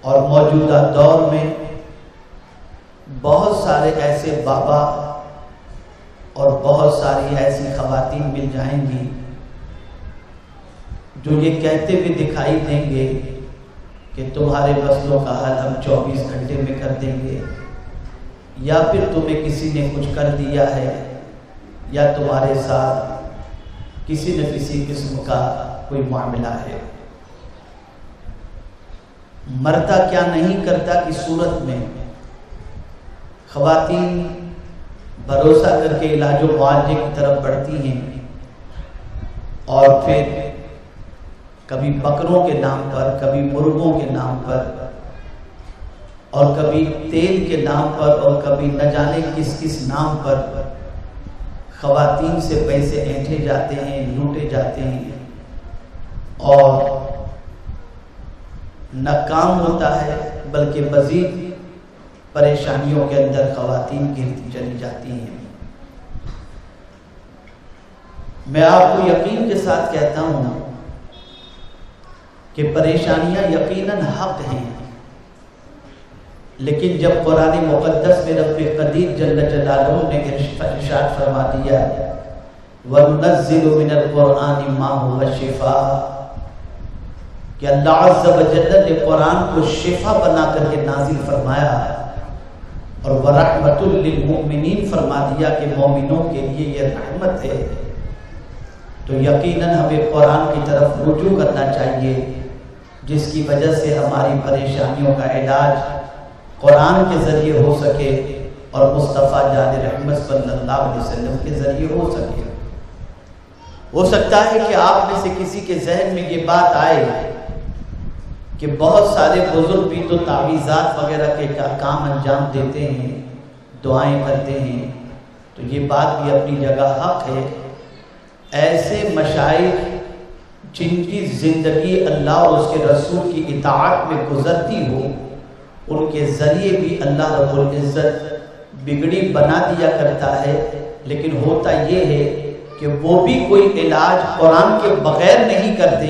اور موجودہ دور میں بہت سارے ایسے بابا اور بہت ساری ایسی خواتین مل جائیں گی جو یہ کہتے ہوئے دکھائی دیں گے کہ تمہارے مسئلوں کا حل ہم 24 گھنٹے میں کر دیں گے، یا پھر تمہیں کسی نے کچھ کر دیا ہے، یا تمہارے ساتھ کسی نہ کسی قسم کا کوئی معاملہ ہے۔ مرتا کیا نہیں کرتا کی صورت میں خواتین بھروسہ کر کے علاج و معالجے کی طرف بڑھتی ہیں، اور پھر کبھی بکروں کے نام پر، کبھی مرغوں کے نام پر، اور کبھی تیل کے نام پر، اور کبھی نہ جانے کس کس نام پر خواتین سے پیسے اینٹھے جاتے ہیں، لوٹے جاتے ہیں، اور نہ کام ہوتا ہے بلکہ مزید پریشانیوں کے اندر خواتین گرتی چلی جاتی ہیں۔ میں آپ کو یقین کے ساتھ کہتا ہوں کہ پریشانیاں یقیناً حق ہیں، لیکن جب قرآن مقدس میں رب قدیر جل جلالہ نے ارشاد فرما دیا وَنُنَزِّلُ مِنَ الْقُرْآنِ مَا هُوَ شِفَاءٌ، کہ اللہ عز و جل نے قرآن کو شفا بنا کر کے نازل فرمایا، اور وَرَحْمَةٌ لِّلْمُؤْمِنِينَ فرما دیا کہ مومنوں کے لیے یہ رحمت ہے، تو یقیناً ہمیں قرآن کی طرف رجوع کرنا چاہیے، جس کی وجہ سے ہماری پریشانیوں کا علاج قرآن کے ذریعے ہو سکے اور مصطفیٰ جان رحمت صلی اللہ علیہ وسلم کے ذریعے ہو سکے۔ ہو سکتا ہے کہ آپ میں سے کسی کے ذہن میں یہ بات آئے کہ بہت سارے بزرگ بھی تو تعویذات وغیرہ کے کام انجام دیتے ہیں، دعائیں کرتے ہیں، تو یہ بات بھی اپنی جگہ حق ہے۔ ایسے مشائخ جن کی زندگی اللہ اور اس کے رسول کی اطاعت میں گزرتی ہو، ان کے ذریعے بھی اللہ رب العزت بگڑی بنا دیا کرتا ہے، لیکن ہوتا یہ ہے کہ وہ بھی کوئی علاج قرآن کے بغیر نہیں کرتے،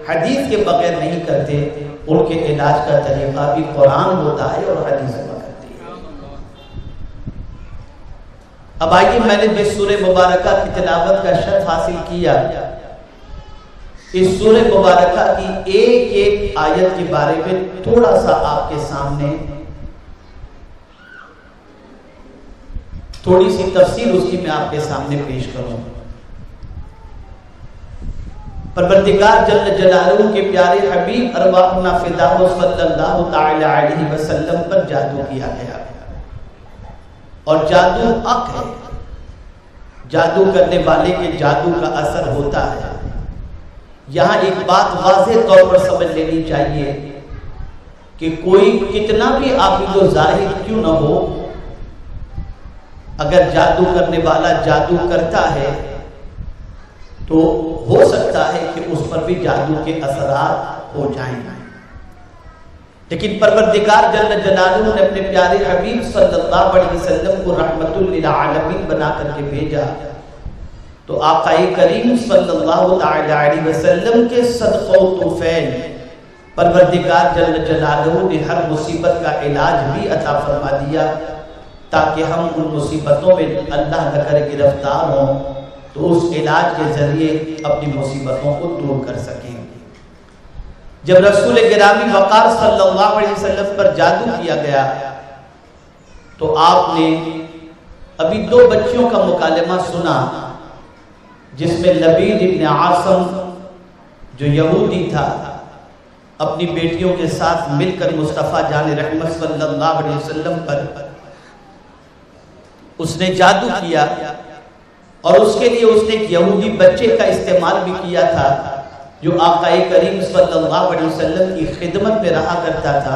حدیث کے بغیر نہیں کرتے، ان کے علاج کا طریقہ بھی قرآن ہوتا ہے اور حدیث ہوا کرتی ہے۔ اب آئیے، میں نے جس سورہ مبارکہ کی تلاوت کا شرف حاصل کیا، اس سورہ مبارکہ کی ایک ایک آیت کے بارے میں تھوڑا سا آپ کے سامنے تھوڑی سی تفسیر اس کی میں آپ کے سامنے پیش کروں۔ پروردگار جل جلالہ کے پیارے حبیب ارواحنا فداہ صلی اللہ تعالی علیہ وسلم پر جادو کیا گیا، اور جادو حق ہے، جادو کرنے والے کے جادو کا اثر ہوتا ہے۔ یہاں ایک بات واضح طور پر سمجھ لینی چاہیے کہ کوئی کتنا بھی عابد و زاہد کیوں نہ ہو، اگر جادو کرنے والا جادو کرتا ہے تو ہو سکتا ہے کہ اس پر بھی جادو کے اثرات ہو جائیں گے، لیکن پروردگار جل جلالہ نے اپنے پیارے حبیب صلی اللہ علیہ وسلم کو رحمت للعالمین بنا کر کے بھیجا، تو آقا کریم صلی اللہ تعالی علیہ وسلم کے صدقہ و طفیل پروردگار جل جلالہ نے ہر مصیبت کا علاج بھی عطا فرما دیا، تاکہ ہم ان مصیبتوں میں اللہ نہ کرے گرفتار ہوں تو اس علاج کے ذریعے اپنی مصیبتوں کو دور کر سکیں۔ جب رسول گرامی وقار صلی اللہ علیہ وسلم پر جادو کیا گیا تو آپ نے ابھی 2 بچیوں کا مکالمہ سنا، جس میں لبید ابن عاصم جو یہودی تھا اپنی بیٹیوں کے ساتھ مل کر مصطفیٰ جان رحمت صلی اللہ علیہ وسلم پر اس نے جادو کیا، اور اس کے لیے اس نے ایک یہودی بچے کا استعمال بھی کیا تھا جو آقا کریم صلی اللہ علیہ وسلم کی خدمت میں رہا کرتا تھا،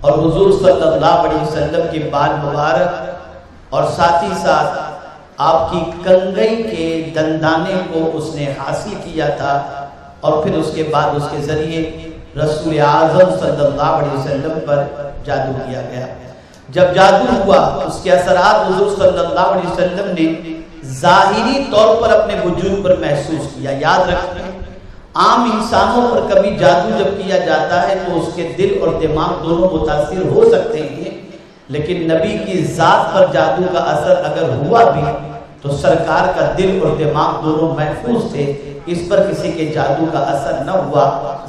اور حضور صلی اللہ علیہ وسلم کے بال مبارک اور ساتھ ہی ساتھ آپ کی کنگھی کے دندانے کو اس نے حاصل کیا تھا، اور پھر اس کے بعد اس کے ذریعے رسول اعظم صلی اللہ علیہ وسلم پر جادو کیا گیا۔ جب جادو ہوا اس کے اثرات حضور صلی اللہ علیہ وسلم نے ظاہری طور پر اپنے وجود پر محسوس کیا۔ یاد رکھیں عام انسانوں پر کبھی جادو جب کیا جاتا ہے تو اس کے دل اور دماغ دونوں متاثر ہو سکتے ہیں، لیکن نبی کی ذات پر جادو کا اثر اگر ہوا بھی تو سرکار کا دل اور دماغ دونوں محفوظ تھے، اس پر کسی کے جادو کا اثر نہ ہوا۔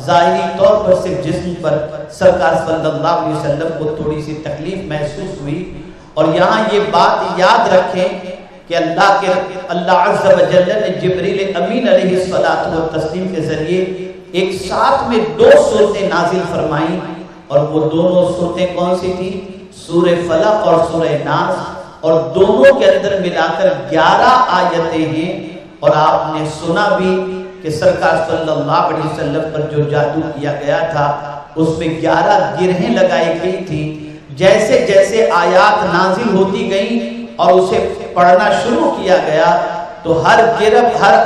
ظاہری طور پر صرف جسم پر سرکار صلی اللہ علیہ وسلم کو تھوڑی سی تکلیف محسوس ہوئی۔ اور یہاں یہ بات یاد رکھیں کہ اللہ عز و جل نے جبریل امین علیہ الصلوۃ والتسلیم کے ذریعے ایک ساتھ میں 2 سورتیں نازل فرمائیں، اور وہ دونوں سورتیں کون سی تھی؟ سورہ فلق اور سورہ ناس، اور دونوں کے اندر ملا کر 11 آیتیں ہیں۔ اور آپ نے سنا بھی کہ سرکار صلی اللہ علیہ وسلم پر جو جادو کیا گیا تھا اس میں 11 گرہیں لگائی گئی تھی۔ جیسے جیسے آیات نازل ہوتی گئیں اور اسے پڑھنا شروع کیا گیا تو ہر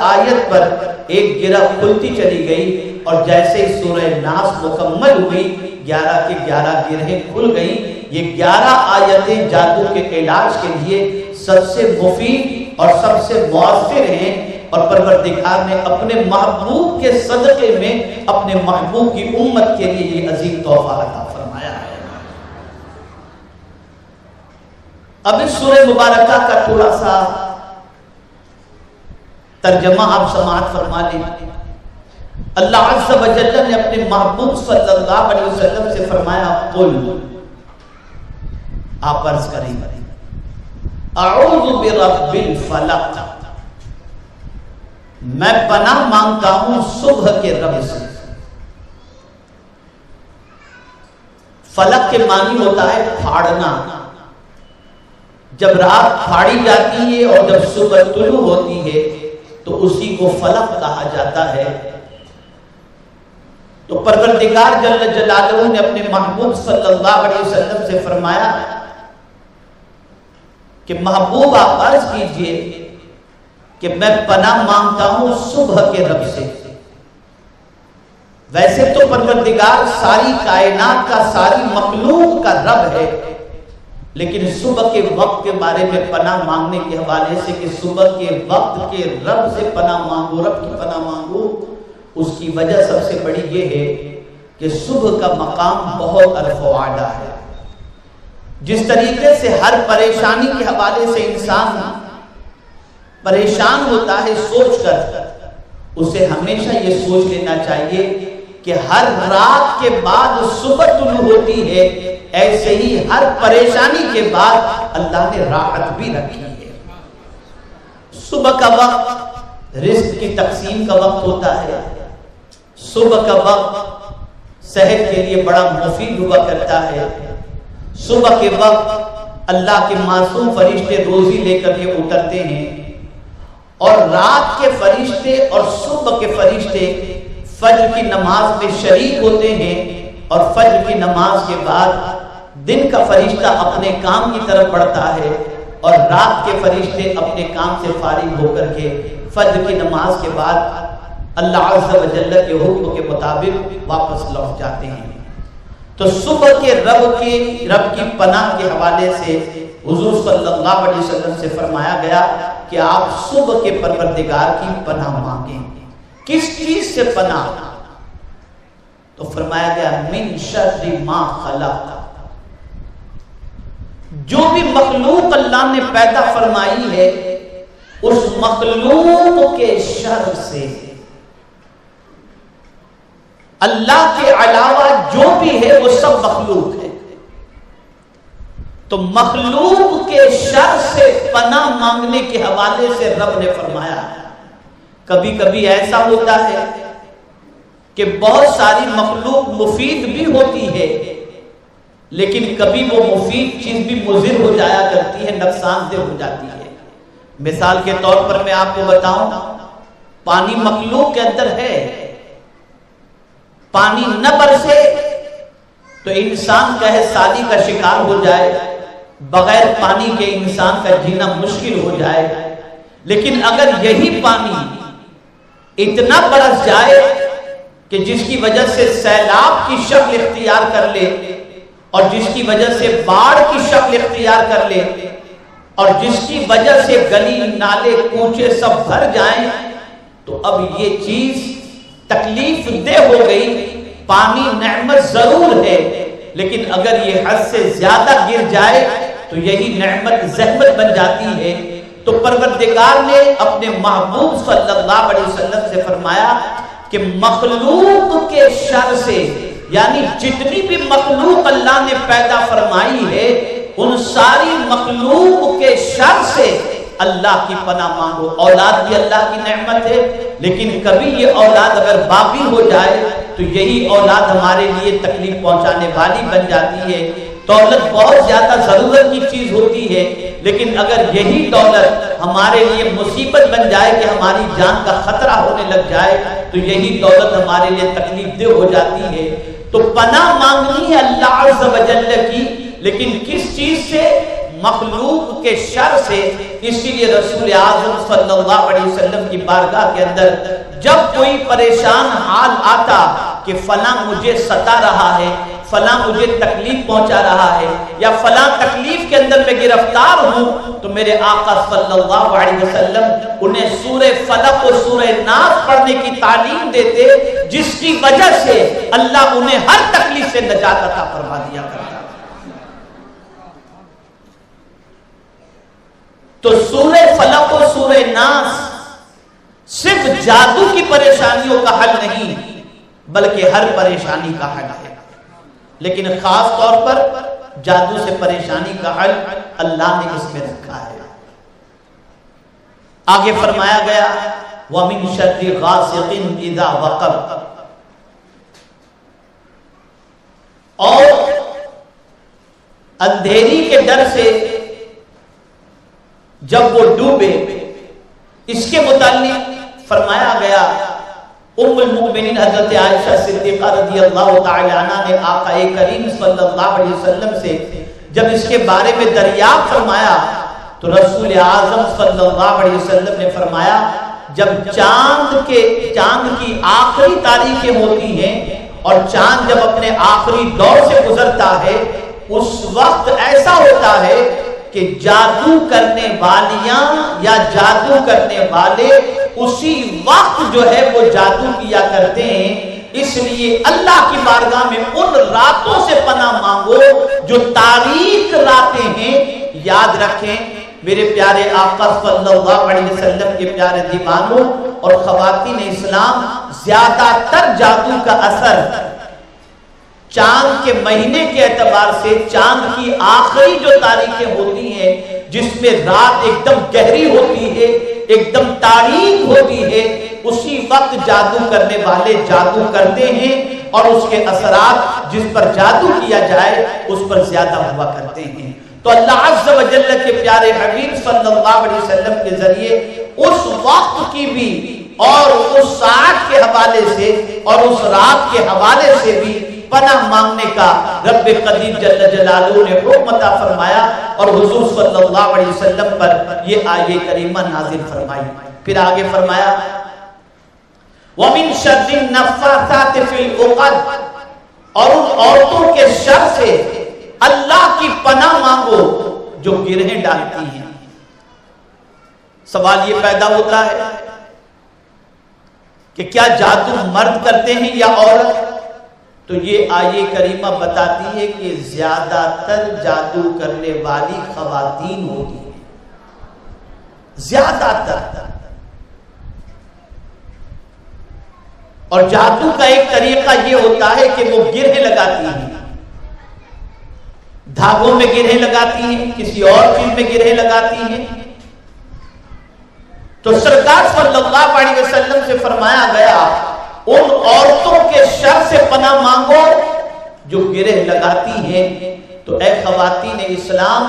آیت پر ایک گرہ کھلتی چلی گئی، اور جیسے سورہ ناس مکمل ہوئی 11 کی 11 گرہیں کھل گئیں۔ یہ 11 آیتیں جادو کے علاج کے لیے سب سے مفید اور سب سے مؤثر ہیں، اور پروردگار نے اپنے محبوب کے صدقے میں اپنے محبوب کی امت کے لیے یہ عظیم تحفہ عطا فرمایا ہے۔ اب اس سورہ مبارکہ کا تھوڑا سا ترجمہ آپ سماعت فرما لیں۔ اللہ عز و جل نے اپنے محبوب صلی اللہ علیہ وسلم سے فرمایا، قل، آپ عرض کریں، اعوذ برب الفلق، میں پناہ مانگتا ہوں صبح کے رب سے۔ فلق کے معنی ہوتا ہے پھاڑنا، جب رات پھاڑی جاتی ہے اور جب صبح طلوع ہوتی ہے تو اسی کو فلق کہا جاتا ہے۔ تو پروردگار جل جلالہ نے اپنے محبوب صلی اللہ علیہ وسلم سے فرمایا کہ محبوب آپ عرض کیجئے کہ میں پناہ مانگتا ہوں صبح کے رب سے۔ ویسے تو پروردگار ساری کائنات کا، ساری مخلوق کا رب ہے، لیکن صبح کے وقت کے بارے میں پناہ مانگنے کے حوالے سے کہ صبح کے وقت کے رب سے پناہ مانگو، رب کی پناہ مانگو، اس کی وجہ سب سے بڑی یہ ہے کہ صبح کا مقام بہت عرف و عالی ہے۔ جس طریقے سے ہر پریشانی کے حوالے سے انسان پریشان ہوتا ہے سوچ کر، اسے ہمیشہ یہ سوچ لینا چاہیے کہ ہر رات کے بعد صبح طلوع ہوتی ہے، ایسے ہی ہر پریشانی کے بعد اللہ نے راحت بھی رکھی ہے۔ صبح کا وقت رزق کی تقسیم کا وقت ہوتا ہے، صبح کا وقت صحت کے لیے بڑا مفید ہوا کرتا ہے، صبح کے وقت اللہ کے معصوم فرشتے روزی لے کر کے اترتے ہیں، اور رات کے فرشتے اور صبح کے فرشتے فجر کی نماز میں شریک ہوتے ہیں، اور فجر کی نماز کے بعد دن کا فرشتہ اپنے کام کی طرف بڑھتا ہے، اور رات کے فرشتے اپنے کام سے فارغ ہو کر کے فجر کی نماز کے بعد اللہ عز و جل کے حکم کے مطابق واپس لوٹ جاتے ہیں۔ تو صبح کے رب کی پناہ کے حوالے سے حضور صلی اللہ علیہ وسلم سے فرمایا گیا کہ آپ صبح کے پروردگار کی پناہ مانگیں۔ کس چیز سے پناہ؟ تو فرمایا گیا من شر ما خلق، جو بھی مخلوق اللہ نے پیدا فرمائی ہے اس مخلوق کے شر سے۔ اللہ کے علاوہ جو بھی ہے وہ سب مخلوق ہے، تو مخلوق کے شر سے پناہ مانگنے کے حوالے سے رب نے فرمایا۔ کبھی کبھی ایسا ہوتا ہے کہ بہت ساری مخلوق مفید بھی ہوتی ہے، لیکن کبھی وہ مفید چیز بھی مضر ہو جایا کرتی ہے، نقصان دہ ہو جاتی ہے۔ مثال کے طور پر میں آپ کو بتاؤں، پانی مخلوق کے اندر ہے، پانی نہ برسے تو انسان کہے سالی کا شکار ہو جائے، بغیر پانی کے انسان کا جینا مشکل ہو جائے۔ لیکن اگر یہی پانی اتنا برس جائے کہ جس کی وجہ سے سیلاب کی شکل اختیار کر لے، اور جس کی وجہ سے باڑھ کی شکل اختیار کر لے، اور جس کی وجہ سے گلی نالے کوچے سب بھر جائیں، تو اب یہ چیز تکلیف دہ ہو گئی. پانی نعمت ضرور ہے لیکن اگر یہ حد سے زیادہ گر جائے تو یہی نعمت زحمت بن جاتی ہے. تو پروردگار نے اپنے محبوب صلی اللہ علیہ وسلم سے فرمایا کہ مخلوق کے شر سے، یعنی جتنی بھی مخلوق اللہ نے پیدا فرمائی ہے ان ساری مخلوق کے شر سے اللہ کی پناہ مانگو. اولاد بھی اللہ کی نعمت ہے لیکن کبھی یہ اولاد اگر باقی ہو جائے تو یہی اولاد ہمارے لیے تکلیف پہنچانے والی بن جاتی ہے. دولت بہت زیادہ ضرورت کی چیز ہوتی ہے لیکن اگر یہی دولت ہمارے لیے مصیبت بن جائے کہ ہماری جان کا خطرہ ہونے لگ جائے تو یہی دولت ہمارے لیے تکلیف دہ ہو جاتی ہے. تو پناہ مانگنی ہے اللہ عز و جل کی، لیکن کس چیز سے؟ مخلوق کے شر سے. اسی لیے رسول اعظم صلی اللہ علیہ وسلم کی بارگاہ کے اندر جب کوئی پریشان حال آتا کہ فلاں مجھے ستا رہا ہے، فلاں مجھے تکلیف پہنچا رہا ہے یا فلاں تکلیف کے اندر میں گرفتار ہوں، تو میرے آقا صلی اللہ علیہ وسلم انہیں سورہ فلق و سورہ ناس پڑھنے کی تعلیم دیتے جس کی وجہ سے اللہ انہیں ہر تکلیف سے نجات عطا فرما دیا کرتا. تو سورہ فلق و سورہ ناس صرف جادو کی پریشانیوں کا حل نہیں بلکہ ہر پریشانی کا حل ہے، لیکن خاص طور پر جادو سے پریشانی کا حل اللہ نے اس میں رکھا ہے. آگے فرمایا گیا وَمِن شَرِّ غَاسِقٍ إِذَا وَقَبَ، اور اندھیری کے ڈر سے جب وہ ڈوبے. اس کے متعلق فرمایا گیا ام المؤمنین حضرت عائشہ صدیقہ رضی اللہ تعالی عنہ نے آقا کریم صلی اللہ علیہ وسلم سے جب اس کے بارے میں دریافت فرمایا تو رسول اعظم صلی اللہ علیہ وسلم نے فرمایا جب چاند کی آخری تاریخیں ہوتی ہیں اور چاند جب اپنے آخری دور سے گزرتا ہے اس وقت ایسا ہوتا ہے کہ جادو کرنے والیاں یا جادو کرنے والے اسی وقت جو ہے وہ جادو کیا کرتے ہیں. اس لیے اللہ کی بارگاہ میں ان راتوں سے پناہ مانگو جو تاریک راتیں ہیں. یاد رکھیں میرے پیارے آقا صلی اللہ علیہ وسلم کے پیارے دیوانوں اور خواتین اسلام، زیادہ تر جادو کا اثر چاند کے مہینے کے اعتبار سے چاند کی آخری جو تاریخیں ہوتی ہیں جس میں رات ایک دم گہری ہوتی ہے، ایک دم تاریک ہوتی ہے، اسی وقت جادو کرنے والے جادو کرتے ہیں اور اس کے اثرات جس پر جادو کیا جائے اس پر زیادہ ہوا کرتے ہیں. تو اللہ عز و جل کے پیارے حبیب صلی اللہ علیہ وسلم کے ذریعے اس وقت کی بھی اور اس ساعت کے حوالے سے اور اس رات کے حوالے سے بھی پناہ مانگنے کا رب قدیر جل جلالہ نے حکم عطا فرمایا اور حضور صلی اللہ علیہ وسلم پر یہ آیہ کریمہ نازل فرمائی. پھر آگے فرمایا وَمِن شَرِّ النَّفَّاثَاتِ فِي الْعُقَدِ، اور ان عورتوں کے شر سے اللہ کی پناہ مانگو جو گرہیں ڈالتی ہیں. سوال یہ پیدا ہوتا ہے کہ کیا جادو مرد کرتے ہیں یا عورت؟ تو یہ آیہ کریمہ بتاتی ہے کہ زیادہ تر جادو کرنے والی خواتین ہوتی ہیں، زیادہ تر. اور جادو کا ایک طریقہ یہ ہوتا ہے کہ وہ گرہیں لگاتی ہیں، دھاگوں میں گرہیں لگاتی ہیں، کسی اور چیز میں گرہیں لگاتی ہیں. تو سرکار صلی اللہ علیہ وسلم سے فرمایا گیا ان عورتوں کے شر سے پناہ مانگو جو گرہ لگاتی ہیں. تو اے خواتین اسلام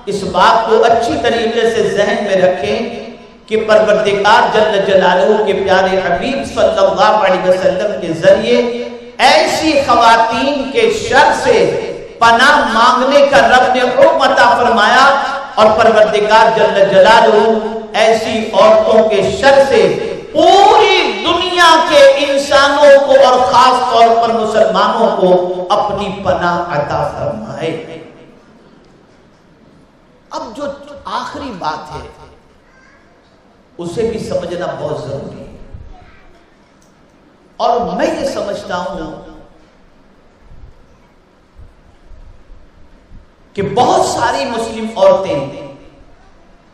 اس بات کو اچھی طریقے سے ذہن میں رکھیں کہ پروردگار جل جلالہ کے پیارے حبیب صلی اللہ علیہ وسلم کے ذریعے ایسی خواتین کے شر سے پناہ مانگنے کا رب نے حکم عطا فرمایا اور پروردگار جل جلالہ ایسی عورتوں کے شر سے پوری دنیا کے انسانوں کو اور خاص طور پر مسلمانوں کو اپنی پناہ عطا فرمائے. اب جو آخری بات ہے اسے بھی سمجھنا بہت ضروری ہے. اور میں یہ سمجھتا ہوں کہ بہت ساری مسلم عورتیں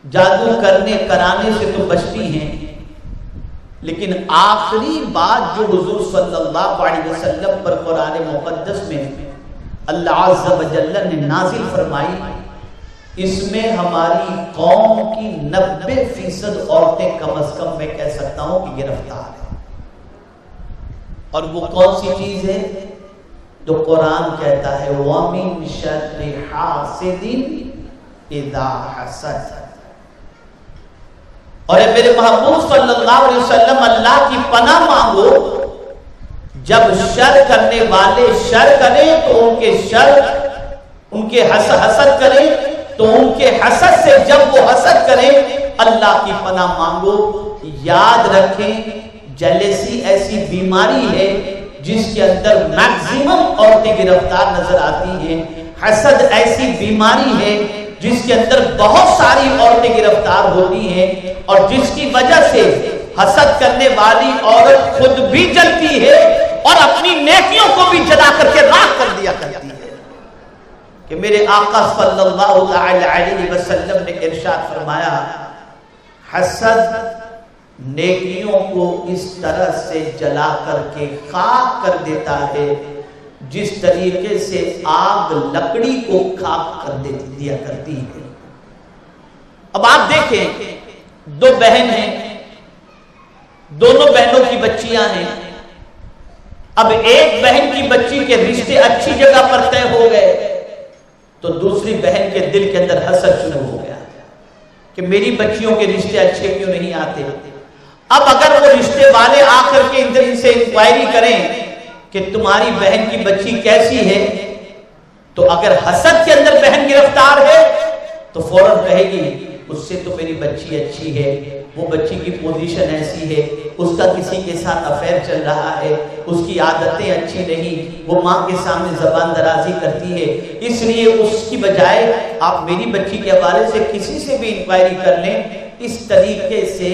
جادو کرنے کرانے سے تو بچتی ہیں، لیکن آخری بات جو حضور صلی اللہ علیہ وسلم پر قرآن مقدس میں اللہ عز و جل نے نازل فرمائی، اس میں ہماری قوم کی 90% عورتیں کم از کم میں کہہ سکتا ہوں کہ گرفتار ہیں۔ اور وہ کون سی چیز ہے جو قرآن کہتا ہے وَمِن شَرِّ حَاسِدٍ اِذَا حَسَدَ۔ اور اے میرے محبوب صلی اللہ علیہ وسلم اللہ کی پناہ مانگو، جب شر کرنے والے شر کریں تو ان کے شر، ان کے حسد کریں تو ان کے حسد سے جب وہ حسد کریں اللہ کی پناہ مانگو۔ یاد رکھیں جیلسی ایسی بیماری ہے جس کے اندر میکسیمم عورتیں گرفتار نظر آتی ہیں، حسد ایسی بیماری ہے جس کے اندر بہت ساری عورتیں گرفتار ہوتی ہیں، اور جس کی وجہ سے حسد کرنے والی عورت خود بھی جلتی ہے اور اپنی نیکیوں کو بھی جلا کر کے راکھ کر دیا کرتی ہے۔ کہ میرے آقا صلی اللہ علیہ وسلم نے ارشاد فرمایا حسد نیکیوں کو اس طرح سے جلا کر کے خاک کر دیتا ہے جس طریقے سے آگ لکڑی کو خاک کر دیا کرتی ہے۔ اب آپ دیکھیں دو بہن ہیں، دونوں بہنوں کی بچیاں ہیں، اب ایک بہن کی بچی کے رشتے اچھی جگہ پر طے ہو گئے تو دوسری بہن کے دل کے اندر حسد شروع ہو گیا کہ میری بچیوں کے رشتے اچھے کیوں نہیں آتے۔ اب اگر وہ رشتے والے آ کر کے ان سے انکوائری کریں کہ تمہاری بہن کی بچی کیسی ہے، تو اگر حسد کے اندر بہن گرفتار ہے تو فوراً کہے گی اس سے تو میری بچی اچھی ہے، وہ بچی کی پوزیشن ایسی ہے، اس کا کسی کے ساتھ افیئر چل رہا ہے، اس کی عادتیں اچھی نہیں، وہ ماں کے سامنے زبان درازی کرتی ہے، اس لیے اس کی بجائے آپ میری بچی کے حوالے سے کسی سے بھی انکوائری کر لیں۔ اس طریقے سے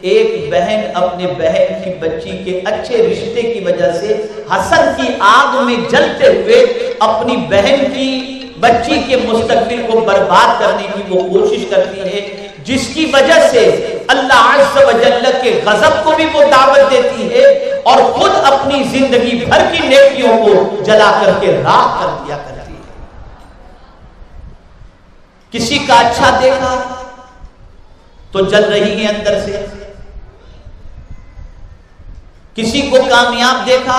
ایک بہن اپنے بہن کی بچی کے اچھے رشتے کی وجہ سے حسد کی آگ میں جلتے ہوئے اپنی بہن کی بچی کے مستقبل کو برباد کرنے کی وہ کوشش کرتی ہے، جس کی وجہ سے اللہ عز و جل کے غضب کو بھی وہ دعوت دیتی ہے اور خود اپنی زندگی بھر کی نیکیوں کو جلا کر کے راکھ کر دیا کرتی ہے۔ کسی کا اچھا دیکھا تو جل رہی ہے اندر سے، کسی کو کامیاب دیکھا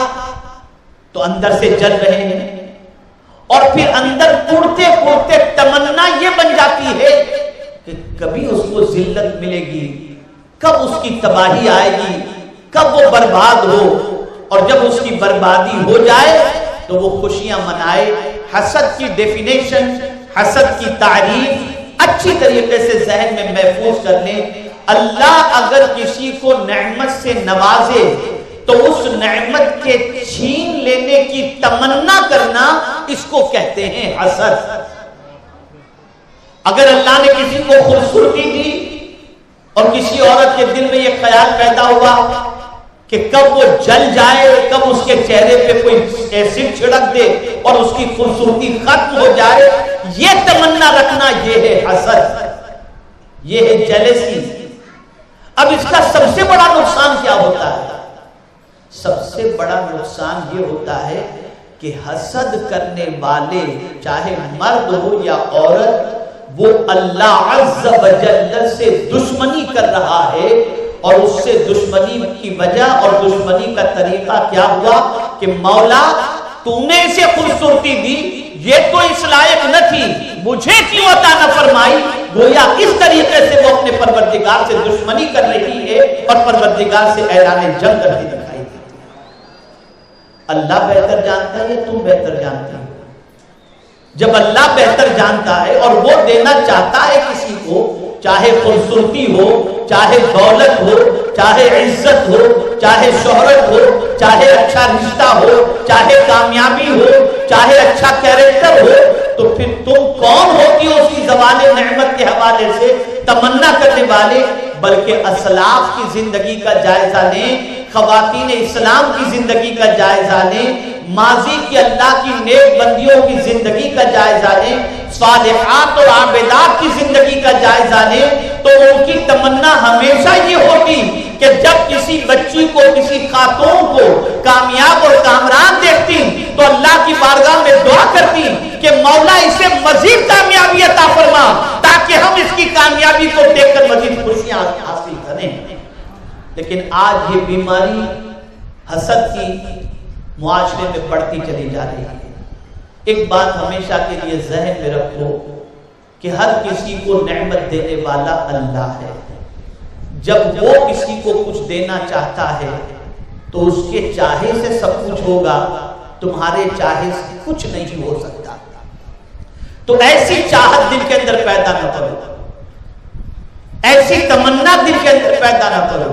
تو اندر سے جل رہے ہیں، اور پھر اندر کوڑتے کوڑتے تمنا یہ بن جاتی ہے کہ کبھی اس کو ذلت ملے گی، کب اس کی تباہی آئے گی، کب وہ برباد ہو، اور جب اس کی بربادی ہو جائے تو وہ خوشیاں منائے۔ حسد کی ڈیفینیشن، حسد کی تعریف اچھی طریقے سے ذہن میں محفوظ کر لیں۔ اللہ اگر کسی کو نعمت سے نوازے تو اس نعمت کے چھین لینے کی تمنا کرنا، اس کو کہتے ہیں حسد۔ اگر اللہ نے کسی کو خوبصورتی دی اور کسی عورت کے دل میں یہ خیال پیدا ہوا کہ کب وہ جل جائے، کب اس کے چہرے پہ کوئی ایسڈ چھڑک دے اور اس کی خوبصورتی ختم ہو جائے، یہ تمنا رکھنا، یہ ہے حسد، یہ ہے جیلسی۔ اب اس کا سب سے بڑا نقصان کیا ہوتا ہے؟ سب سے بڑا نقصان یہ ہوتا ہے کہ حسد کرنے والے چاہے مرد ہو یا عورت، وہ اللہ عز و جل سے دشمنی کر رہا ہے، اور اس سے دشمنی کی وجہ اور دشمنی کا طریقہ کیا ہوا کہ مولا تو نے اسے خوبصورتی دی، یہ تو اس لائق نہ تھی، مجھے کیوں عطا نہ فرمائی؟ گویا اس طریقے سے وہ اپنے پروردگار سے دشمنی کر رہی ہے اور پروردگار سے اعلان جنگ کرتی دکھائی دیتی ہے۔ اللہ بہتر جانتا ہے یا تم بہتر جانتے ہو؟ جب اللہ بہتر جانتا ہے اور وہ دینا چاہتا ہے کسی کو، چاہے خوبصورتی ہو، چاہے دولت ہو، چاہے عزت ہو، چاہے شہرت ہو، چاہے اچھا رشتہ ہو، چاہے کامیابی ہو، چاہے اچھا کیریکٹر ہو، تو پھر تم کون ہو کہ اس کی زوال نعمت کے حوالے سے تمنا کرنے والے، بلکہ اسلاف کی زندگی کا جائزہ لیں، خواتین اسلام کی زندگی کا جائزہ لیں، ماضی کی اللہ کی نیک بندیوں کی زندگی کا جائزہ لیں، صالحات اور عابدات کی زندگی کا جائزہ لیں، تو ان کی تمنا ہمیشہ یہ ہوتی کہ جب کسی بچی کو، کسی خاتون کو کامیاب اور کامران دیکھتی تو اللہ کی بارگاہ میں دعا کرتی کہ مولا اسے مزید کامیابی عطا فرما تاکہ ہم اس کی کامیابی کو دیکھ کر مزید خوشیاں حاصل کریں۔ لیکن آج یہ بیماری حسد کی معاشرے میں بڑھتی چلی جا رہی ہے۔ ایک بات ہمیشہ کے لیے ذہن میں رکھو کہ ہر کسی کو نعمت دینے والا اللہ ہے۔ جب وہ کسی کو کچھ دینا چاہتا ہے تو اس کے چاہے سے سب کچھ ہوگا، تمہارے چاہے سے کچھ نہیں ہو سکتا۔ تو ایسی چاہت دل کے اندر پیدا نہ کرو، ایسی تمنا دل کے اندر پیدا نہ کرو۔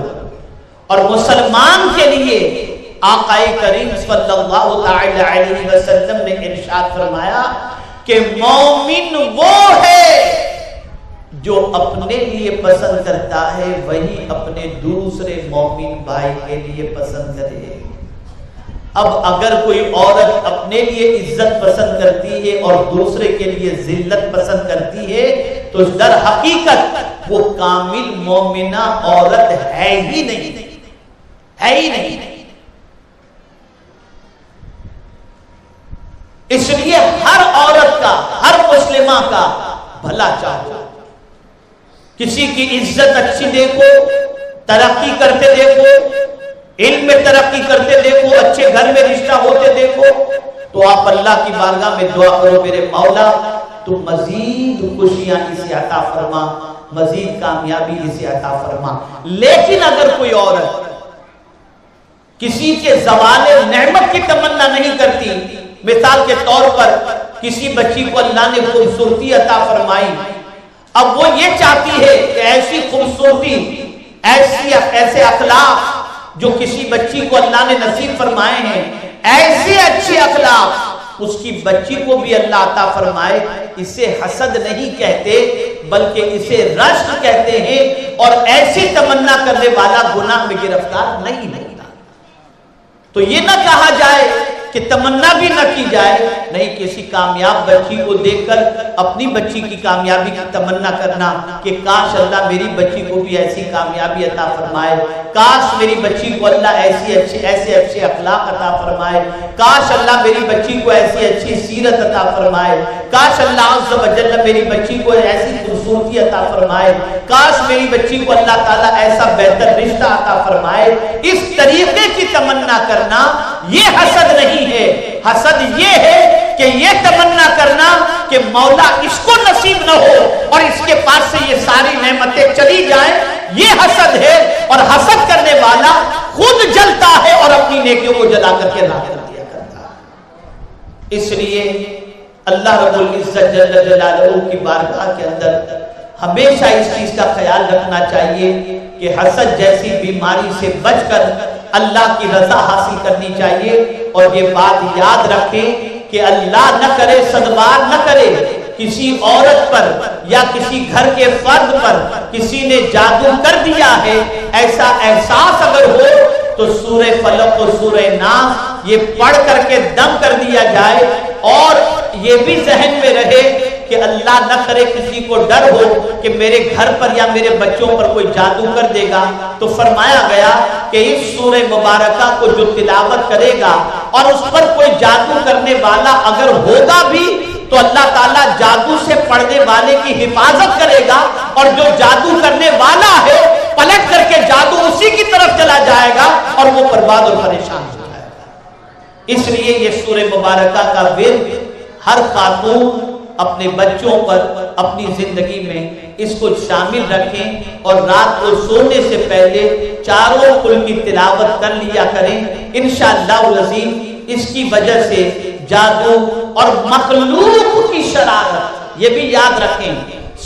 اور مسلمان کے لیے آقا کریم صلی اللہ علیہ وسلم نے ارشاد فرمایا کہ مومن وہ ہے جو اپنے لیے پسند کرتا ہے وہی اپنے دوسرے مومن بھائی کے لیے پسند کرے۔ اب اگر کوئی عورت اپنے لیے عزت پسند کرتی ہے اور دوسرے کے لیے ذلت پسند کرتی ہے تو در حقیقت وہ کامل مومنہ عورت ہے ہی نہیں، ہے ہی نہیں۔ اس لیے ہر عورت کا، ہر مسلمہ کا بھلا چاہو، کسی کی عزت اچھی دیکھو، ترقی کرتے دیکھو، علم میں ترقی کرتے دیکھو، اچھے گھر میں رشتہ ہوتے دیکھو، تو آپ اللہ کی بارگاہ میں دعا کرو میرے مولا تو مزید خوشیاں اسے عطا فرما، مزید کامیابی اسے عطا فرما۔ لیکن اگر کوئی عورت کسی کے زوال نعمت کی تمنا نہیں کرتی، مثال کے طور پر کسی بچی کو اللہ نے خوبصورتی عطا فرمائی، اب وہ یہ چاہتی ہے کہ ایسی خوبصورتی، ایسے اخلاق جو کسی بچی کو اللہ نے نصیب فرمائے ہیں، ایسے اچھے اخلاق اس کی بچی کو بھی اللہ عطا فرمائے۔ اسے حسد نہیں کہتے بلکہ اسے رشک کہتے ہیں، اور ایسی تمنا کرنے والا گناہ میں گرفتار نہیں ہوتا۔ تو یہ نہ کہا جائے کہ تمنا بھی نہ کی جائے، نہیں، کسی کامیاب بچی کو دیکھ کر اپنی بچی کی کامیابی کی تمنا کرنا کہ کاش اللہ میری بچی کو بھی ایسی کامیابی عطا فرمائے، کاش میری بچی کو اللہ ایسے اچھے اخلاق عطا فرمائے، کاش اللہ میری بچی کو ایسی اچھی سیرت عطا فرمائے، کاش اللہ عز و جل میری بچی کو ایسی خوبصورتی عطا فرمائے، کاش میری بچی کو اللہ تعالیٰ ایسا بہتر رشتہ عطا فرمائے۔ اس طریقے کی تمنا کرنا یہ حسد نہیں ہے۔ حسد یہ ہے کہ یہ تمنا کرنا کہ مولا اس کو نصیب نہ ہو اور اس کے پاس سے یہ ساری نعمتیں چلی جائیں، یہ حسد ہے۔ اور حسد کرنے والا خود جلتا ہے اور اپنی نیکیوں کو جلا کر کے راہ کر دیا کرتا ہے۔ اس لیے اللہ رب العزت جل جلالہ کی بارگاہ کے اندر ہمیشہ اس چیز کا خیال رکھنا چاہیے کہ حسد جیسی بیماری سے بچ کر اللہ کی رضا حاصل کرنی چاہیے۔ اور یہ بات یاد رکھیں کہ اللہ نہ کرے، صدبار نہ کرے، کسی عورت پر یا کسی گھر کے فرد پر کسی نے جادو کر دیا ہے، ایسا احساس اگر ہو تو سورہ فلق اور سورہ ناس یہ پڑھ کر کے دم کر دیا جائے۔ اور یہ بھی ذہن میں رہے کہ اللہ نہ کرے کسی کو ڈر ہو کہ میرے گھر پر یا میرے بچوں پر کوئی جادو کر دے گا، تو فرمایا گیا کہ اس سورہ مبارکہ کو جو تلاوت کرے گا اور اس پر کوئی جادو کرنے والا اگر ہوگا بھی تو اللہ تعالیٰ جادو سے پڑھنے والے کی حفاظت کرے گا، اور جو جادو کرنے والا ہے پلٹ کر کے جادو اسی کی طرف چلا جائے گا اور وہ برباد اور پریشان ہو جائے گا۔ اس لیے یہ سورہ مبارکہ کا ورد ہر خاتون اپنے بچوں پر اپنی زندگی میں اس کو شامل رکھیں، اور رات کو سونے سے پہلے چاروں قل کی تلاوت کر لیا کریں۔ انشاءاللہ العظیم اس کی وجہ سے جادو اور مخلوق کی شرارت، یہ بھی یاد رکھیں،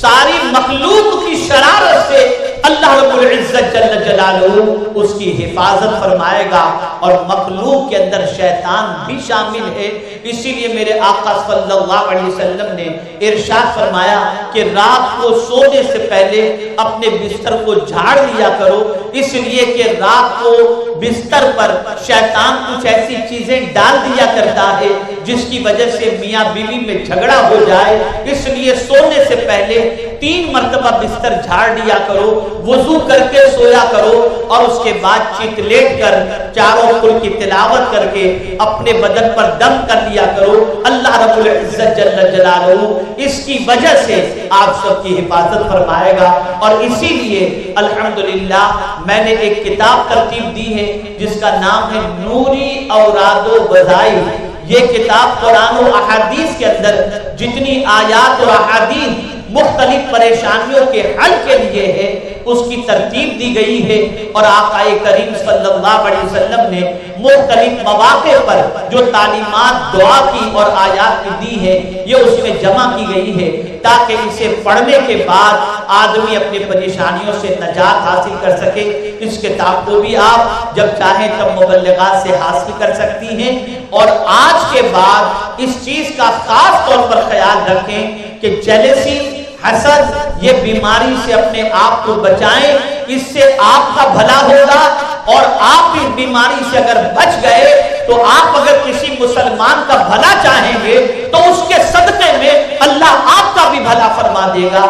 ساری مخلوق کی شرارت سے اللہ رب العزت جل جلالہ اس کی حفاظت فرمائے گا، اور مخلوق کے اندر شیطان بھی شامل ہے۔ اسی لیے میرے آقا صلی اللہ علیہ وسلم نے ارشاد فرمایا کہ رات کو سونے سے پہلے اپنے بستر کو جھاڑ لیا کرو، اس لیے کہ رات کو بستر پر شیطان کچھ ایسی چیزیں ڈال دیا کرتا ہے جس کی وجہ سے میاں بیوی میں جھگڑا ہو جائے۔ اس لیے سونے سے پہلے 3 مرتبہ بستر جھاڑ لیا کرو، وضو کر کے سویا کرو، اور اس کے بعد چیت لیٹ کر چاروں کل کی تلاوت کر کے اپنے بدن پر دم کر لیا کرو۔ اللہ رب العزت جل جلالہ اس کی وجہ سے آپ سب کی حفاظت فرمائے گا۔ اور اسی لیے الحمدللہ میں نے ایک کتاب ترتیب دی ہے جس کا نام ہے نوری اوراد و وظائف۔ یہ کتاب قرآن و احادیث کے اندر جتنی آیات اور احادیث مختلف پریشانیوں کے حل کے لیے ہے اس کی ترتیب دی گئی ہے، اور آقا کریم صلی اللہ علیہ وسلم نے مختلف مواقع پر جو تعلیمات دعا کی اور آیات کی دی ہے یہ اس میں جمع کی گئی ہے، تاکہ اسے پڑھنے کے بعد آدمی اپنی پریشانیوں سے نجات حاصل کر سکے۔ اس کتاب کو بھی آپ جب چاہیں تب مبلغات سے حاصل کر سکتی ہیں، اور آج کے بعد اس چیز کا خاص طور پر خیال رکھیں کہ جیلسی، حسد، یہ بیماری سے اپنے آپ کو بچائیں، اس سے آپ کا بھلا ہوگا، اور آپ اس بیماری سے اگر بچ گئے تو آپ اگر کسی مسلمان کا بھلا چاہیں گے تو اس کے صدقے میں اللہ آپ کا بھی بھلا فرما دے گا۔